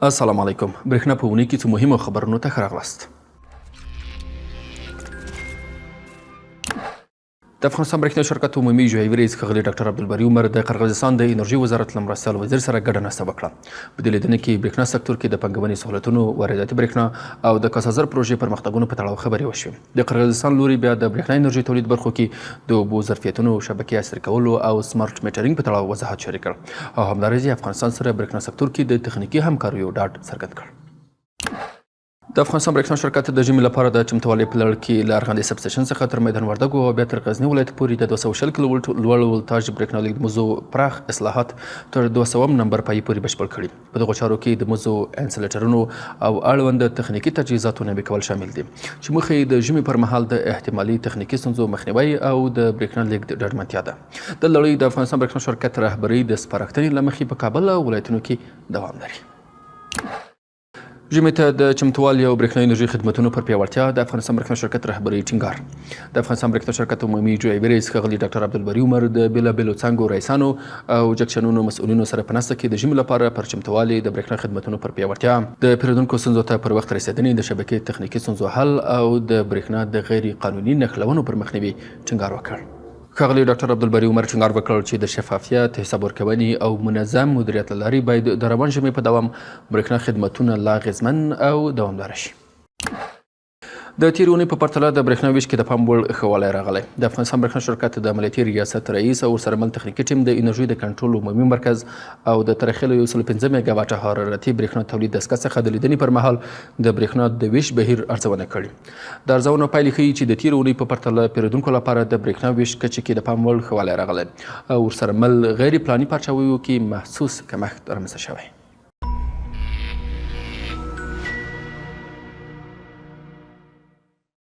السلام علیکم. برېښنا په اونۍ کې څو مهمو خبرونو ته ښه راغلاست. د افغانستان برېښنا شرکت عمومي جوهري رئیس ښاغلي ډاکټر عبدالباري عمر د قرغیزستان د انرژي وزارت له مرستیال وزیر سره ګډه ناسته وکړه. په دې لیدنه کې برېښنا سکتور کې د پانګونې سهولتونو، وارداتي برېښنا او د کاسازر پروژې پرمختګونو په تړاو خبرې وشوې. د قرغیزستان لوري بیا د برېښنا انرژي تولید برخو کې د اوبو ظرفیتونو، شبکې عصري کولو او سمارټ میټرینګ په تړاو وضاحت شریک کړ او همداراز افغانستان سره برېښنا سکتور کې د تخنیکي همکاریو ډاډ څرګند کړ. د افغانستان برېښنا شرکت د ژمي لپاره د چمتووالي په لړ کې له ارغندې سب سټیشن څخه تر میدان وردګو او بیا تر غزني ولایت پورې د 220 کیلو ولټ لوړ ولتاژ برېښنا لیږد مزو پراخ اصلاحات تر 200 نمبر پای پورې بشپړ کړي. په دغو چارو کې د مزو انسلیټرونو او اړوند تخنیکي تجهیزاتو نوي کول شامل دي چې موخه یې د ژمي پر مهال د احتمالي تخنیکي ستونزو مخنیوی او د برېښنا لیږد ډاډمنتیا ده. د لړۍ د افغانستان برېښنا شرکت رهبري د سپارښتنې له مخې په کابل او ولایتونو کې دوام لري. ژمي ته د چمتووالي او برېښنا انرژي خدمتونو پر پیاوړتیا د افغانستان برېښنا شرکت رهبري ټینګار. د افغانستان برېښنا شرکت عمومي جوهري رئیس ښاغلي ډاکټر عبدالباري عمر د بېلابېلو څانګو رئیسانو او جکشنونو مسؤلینو سره په ناسته کې د ژمي لپاره پر چمتووالي د برېښنا خدمتونو پر پیاوړتیا، د پیرودونکو ستونزو ته پر وخت رسېدنې، د شبکې تخنیکي ستونزو حل او د برېښنا د غیر قانوني نښلونو پر مخنیوي ټینګار وکړ. ښاغلي ډاکټر عبدالباري عمر ټینګار وکړ چې د شفافیت، حساب ورکونې او منظم مدیریت له لارې باید د روان ژمي په دوام برېښنا خدمتونه لا اغېزمن او دوامداره شي. د تېرې اونۍ په پرتله د برېښنا ویش کې د پام وړ ښه والی راغلی. د افغانستان برېښنا شرکت د عملیاتي ریاست رئیس او ورسره مل تخنیکي ټیم د انرژي د کنټرول عمومي مرکز او د ترخیلو 115 میګاواټه حرارتي برېښنا تولید دستګاه څخه د لیدنې پر مهال د برېښنا د ویش بهیر ارزونه کړې. د ارزونو پایلې ښیي چې د تېرې اونۍ په پرتله پیرودونکو لپاره د برېښنا ویش کچې کې د پام وړ ښه والی راغلی او ورسره مل غیر پلاني پاچاویو کې محسوس کمښت رامنځته شوی.